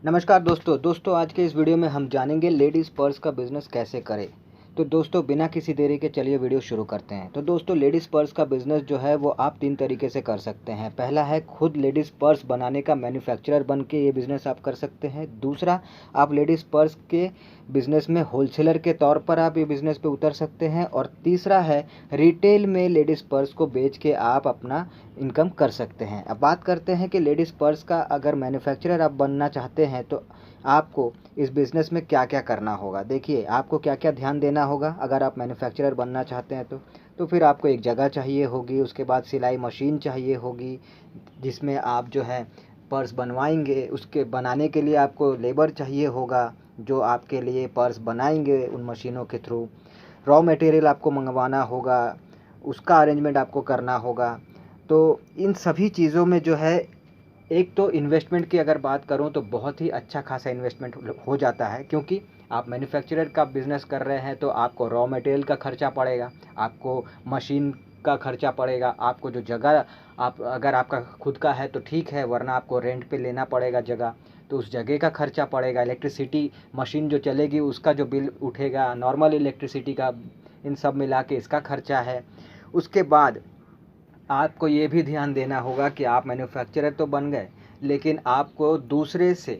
नमस्कार दोस्तों आज के इस वीडियो में हम जानेंगे लेडीज़ पर्स का बिज़नेस कैसे करें। तो दोस्तों बिना किसी देरी के चलिए वीडियो शुरू करते हैं। तो दोस्तों लेडीज़ पर्स का बिज़नेस जो है वो आप 3 तरीके से कर सकते हैं। पहला है खुद लेडीज़ पर्स बनाने का मैन्युफैक्चरर बन के ये बिज़नेस आप कर सकते हैं। दूसरा, आप लेडीज़ पर्स के बिज़नेस में होलसेलर के तौर पर आप ये बिज़नेस पे उतर सकते हैं। और तीसरा है रिटेल में लेडीज़ पर्स को बेच के आप अपना इनकम कर सकते हैं। अब बात करते हैं कि लेडीज़ पर्स का अगर मैन्युफैक्चरर आप बनना चाहते हैं तो आपको इस बिज़नेस में क्या-क्या करना होगा। देखिए, आपको क्या-क्या ध्यान देना होगा अगर आप मैन्युफैक्चरर बनना चाहते हैं तो फिर आपको एक जगह चाहिए होगी, उसके बाद सिलाई मशीन चाहिए होगी, जिसमें आप जो है पर्स बनवाएँगे। उसके बनाने के लिए आपको लेबर चाहिए होगा, जो आपके लिए पर्स बनाएँगे उन मशीनों के थ्रू। रॉ मटेरियल आपको मँगवाना होगा, उसका अरेंजमेंट आपको करना होगा। तो इन सभी चीज़ों में जो है, एक तो इन्वेस्टमेंट की अगर बात करूँ तो बहुत ही अच्छा खासा इन्वेस्टमेंट हो जाता है, क्योंकि आप मैन्युफैक्चरर का बिज़नेस कर रहे हैं तो आपको रॉ मटेरियल का खर्चा पड़ेगा, आपको मशीन का खर्चा पड़ेगा, आपको जो जगह आप अगर आपका खुद का है तो ठीक है, वरना आपको रेंट पे लेना पड़ेगा जगह, तो उस जगह का खर्चा पड़ेगा। इलेक्ट्रिसिटी मशीन जो चलेगी उसका जो बिल उठेगा, नॉर्मल इलेक्ट्रिसिटी का, इन सब मिला के इसका खर्चा है। उसके बाद आपको ये भी ध्यान देना होगा कि आप मैन्युफैक्चरर तो बन गए, लेकिन आपको दूसरे से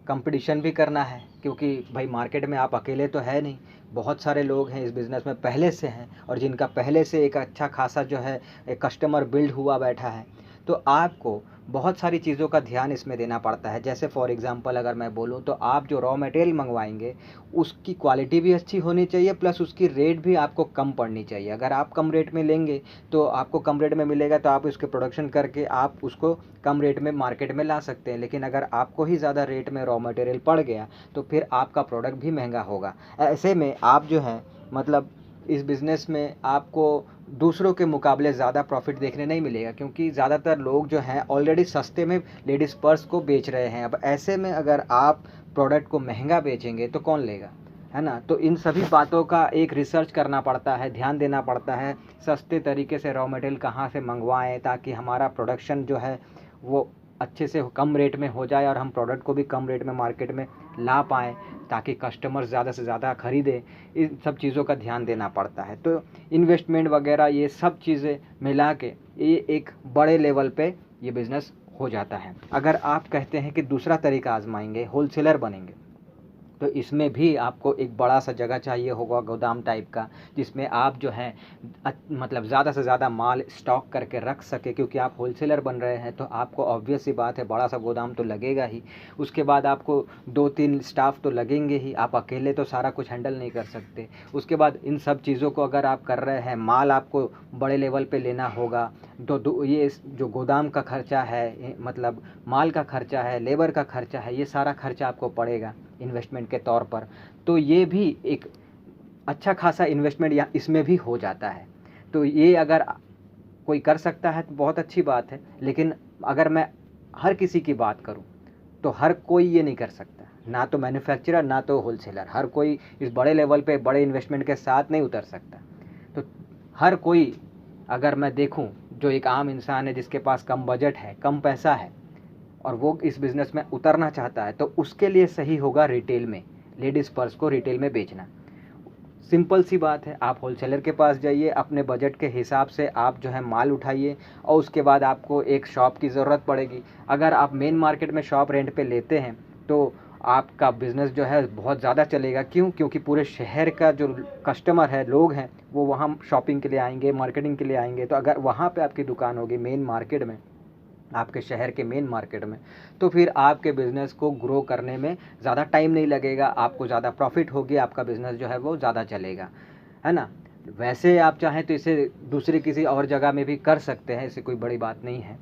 कंपटीशन भी करना है, क्योंकि भाई मार्केट में आप अकेले तो है नहीं, बहुत सारे लोग हैं इस बिज़नेस में पहले से हैं, और जिनका पहले से एक अच्छा खासा जो है एक कस्टमर बिल्ड हुआ बैठा है। तो आपको बहुत सारी चीज़ों का ध्यान इसमें देना पड़ता है। जैसे फॉर एग्ज़ाम्पल अगर मैं बोलूँ तो आप जो रॉ मटेरियल मंगवाएंगे उसकी क्वालिटी भी अच्छी होनी चाहिए, प्लस उसकी रेट भी आपको कम पड़नी चाहिए। अगर आप कम रेट में लेंगे तो आपको कम रेट में मिलेगा, तो आप उसके प्रोडक्शन करके आप उसको कम रेट में मार्केट में ला सकते हैं। लेकिन अगर आपको ही ज़्यादा रेट में रॉ मटेरियल पड़ गया तो फिर आपका प्रोडक्ट भी महंगा होगा। ऐसे में आप जो है मतलब इस बिज़नेस में आपको दूसरों के मुकाबले ज़्यादा प्रॉफिट देखने नहीं मिलेगा, क्योंकि ज़्यादातर लोग जो हैं ऑलरेडी सस्ते में लेडीज़ पर्स को बेच रहे हैं। अब ऐसे में अगर आप प्रोडक्ट को महंगा बेचेंगे तो कौन लेगा, है ना। तो इन सभी बातों का एक रिसर्च करना पड़ता है, ध्यान देना पड़ता है, सस्ते तरीके से रॉ मटेरियल कहाँ से मंगवाएं ताकि हमारा प्रोडक्शन जो है वो अच्छे से कम रेट में हो जाए और हम प्रोडक्ट को भी कम रेट में मार्केट में ला पाएँ, ताकि कस्टमर ज़्यादा से ज़्यादा ख़रीदें। इन सब चीज़ों का ध्यान देना पड़ता है। तो इन्वेस्टमेंट वगैरह ये सब चीज़ें मिला के ये एक बड़े लेवल पे ये बिज़नेस हो जाता है। अगर आप कहते हैं कि दूसरा तरीका आजमाएंगे, होलसेलर बनेंगे, तो इसमें भी आपको एक बड़ा सा जगह चाहिए होगा, गोदाम टाइप का, जिसमें आप जो है मतलब ज़्यादा से ज़्यादा माल स्टॉक करके रख सके, क्योंकि आप होलसेलर बन रहे हैं तो आपको ऑब्वियस सी बात है बड़ा सा गोदाम तो लगेगा ही। उसके बाद आपको 2-3 स्टाफ तो लगेंगे ही, आप अकेले तो सारा कुछ हैंडल नहीं कर सकते। उसके बाद इन सब चीज़ों को अगर आप कर रहे हैं, माल आपको बड़े लेवल पे लेना होगा, तो ये जो गोदाम का खर्चा है, मतलब माल का खर्चा है, लेबर का खर्चा है, ये सारा खर्चा आपको पड़ेगा इन्वेस्टमेंट के तौर पर। तो ये भी एक अच्छा खासा इन्वेस्टमेंट या इसमें भी हो जाता है। तो ये अगर कोई कर सकता है तो बहुत अच्छी बात है, लेकिन अगर मैं हर किसी की बात करूं तो हर कोई ये नहीं कर सकता, ना तो मैन्युफैक्चरर ना तो होलसेलर, हर कोई इस बड़े लेवल पे बड़े इन्वेस्टमेंट के साथ नहीं उतर सकता। तो हर कोई, अगर मैं देखूं, जो एक आम इंसान है जिसके पास कम बजट है, कम पैसा है, और वो इस बिज़नेस में उतरना चाहता है, तो उसके लिए सही होगा रिटेल में, लेडीज़ पर्स को रिटेल में बेचना। सिंपल सी बात है, आप होलसेलर के पास जाइए, अपने बजट के हिसाब से आप जो है माल उठाइए, और उसके बाद आपको एक शॉप की ज़रूरत पड़ेगी। अगर आप मेन मार्केट में शॉप रेंट पे लेते हैं तो आपका बिज़नेस जो है बहुत ज़्यादा चलेगा। क्यों? क्योंकि पूरे शहर का जो कस्टमर है, लोग हैं, वो वहाँ शॉपिंग के लिए आएंगे, मार्केटिंग के लिए आएंगे। तो अगर वहाँ पे आपकी दुकान होगी मेन मार्केट में, आपके शहर के मेन मार्केट में, तो फिर आपके बिज़नेस को ग्रो करने में ज़्यादा टाइम नहीं लगेगा, आपको ज़्यादा प्रॉफिट होगी, आपका बिज़नेस जो है वो ज़्यादा चलेगा, है ना। वैसे आप चाहें तो इसे दूसरी किसी और जगह में भी कर सकते हैं, इससे कोई बड़ी बात नहीं है।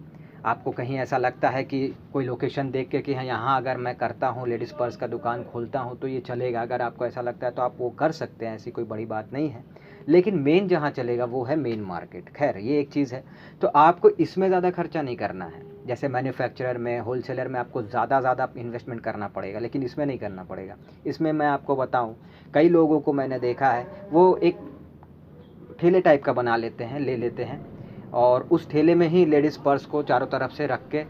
आपको कहीं ऐसा लगता है कि कोई लोकेशन देख के कि हाँ, यहाँ अगर मैं करता हूँ, लेडीज़ पर्स का दुकान खोलता हूँ तो ये चलेगा, अगर आपको ऐसा लगता है तो आप वो कर सकते हैं, ऐसी कोई बड़ी बात नहीं है। लेकिन मेन जहाँ चलेगा वो है मेन मार्केट। खैर ये एक चीज़ है। तो आपको इसमें ज़्यादा खर्चा नहीं करना है। जैसे मैन्युफैक्चरर में, होलसेलर में आपको ज़्यादा इन्वेस्टमेंट करना पड़ेगा, लेकिन इसमें नहीं करना पड़ेगा। इसमें मैं आपको बताऊं, कई लोगों को मैंने देखा है, वो एक ठेले टाइप का बना लेते हैं, ले लेते हैं, और उस ठेले में ही लेडीज़ पर्स को चारों तरफ से रख के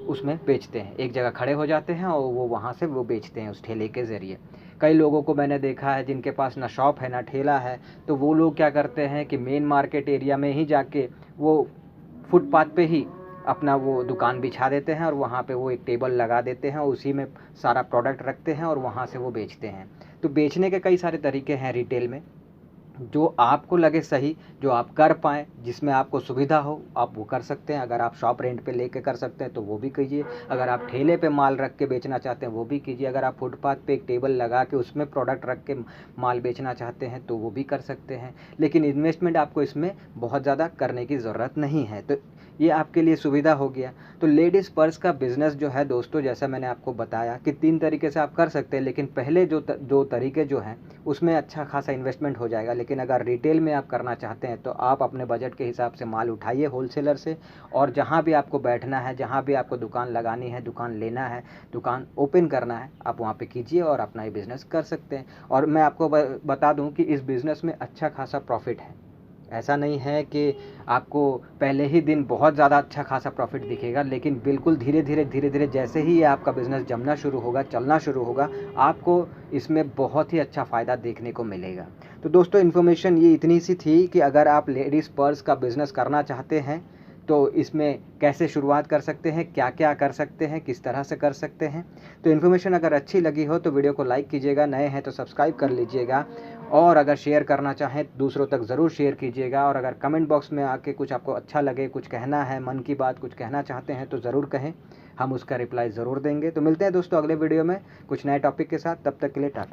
उसमें बेचते हैं, एक जगह खड़े हो जाते हैं और वो वहाँ से वो बेचते हैं उस ठेले के ज़रिए। कई लोगों को मैंने देखा है जिनके पास ना शॉप है ना ठेला है, तो वो लोग क्या करते हैं कि मेन मार्केट एरिया में ही जाके वो फुटपाथ पे ही अपना वो दुकान बिछा देते हैं और वहाँ पे वो एक टेबल लगा देते हैं, उसी में सारा प्रोडक्ट रखते हैं और वहाँ से वो बेचते हैं। तो बेचने के कई सारे तरीके हैं रिटेल में, जो आपको लगे सही, जो आप कर पाएँ, जिसमें आपको सुविधा हो, आप वो कर सकते हैं। अगर आप शॉप रेंट पे लेके कर सकते हैं तो वो भी कीजिए। अगर आप ठेले पे माल रख के बेचना चाहते हैं वो भी कीजिए। अगर आप फुटपाथ पे एक टेबल लगा के उसमें प्रोडक्ट रख के माल बेचना चाहते हैं तो वो भी कर सकते हैं। लेकिन इन्वेस्टमेंट आपको इसमें बहुत ज़्यादा करने की ज़रूरत नहीं है। तो ये आपके लिए सुविधा हो गया। तो लेडीज़ पर्स का बिज़नेस जो है दोस्तों, जैसा मैंने आपको बताया कि 3 तरीके से आप कर सकते हैं, लेकिन पहले जो तरीके जो हैं उसमें अच्छा खासा इन्वेस्टमेंट हो जाएगा। लेकिन अगर रिटेल में आप करना चाहते हैं तो आप अपने बजट के हिसाब से माल उठाइए होलसेलर से, और जहाँ भी आपको बैठना है, जहाँ भी आपको दुकान लगानी है, दुकान लेना है, दुकान ओपन करना है, आप वहाँ पे कीजिए और अपना ये बिज़नेस कर सकते हैं। और मैं आपको बता दूँ कि इस बिज़नेस में अच्छा खासा प्रॉफिट है। ऐसा नहीं है कि आपको पहले ही दिन बहुत ज़्यादा अच्छा खासा प्रॉफिट दिखेगा, लेकिन बिल्कुल धीरे-धीरे जैसे ही ये आपका बिज़नेस जमना शुरू होगा, चलना शुरू होगा, आपको इसमें बहुत ही अच्छा फ़ायदा देखने को मिलेगा। तो दोस्तों, इन्फॉर्मेशन ये इतनी सी थी कि अगर आप लेडीज़ पर्स का बिज़नेस करना चाहते हैं तो इसमें कैसे शुरुआत कर सकते हैं, क्या-क्या कर सकते हैं, किस तरह से कर सकते हैं। तो इन्फॉर्मेशन अगर अच्छी लगी हो तो वीडियो को लाइक कीजिएगा, नए हैं तो सब्सक्राइब कर लीजिएगा, और अगर शेयर करना चाहें दूसरों तक ज़रूर शेयर कीजिएगा। और अगर कमेंट बॉक्स में आके कुछ आपको अच्छा लगे, कुछ कहना है, मन की बात कुछ कहना चाहते हैं तो ज़रूर कहें, हम उसका रिप्लाई ज़रूर देंगे। तो मिलते हैं दोस्तों अगले वीडियो में कुछ नए टॉपिक के साथ, तब तक के लिए टाटा।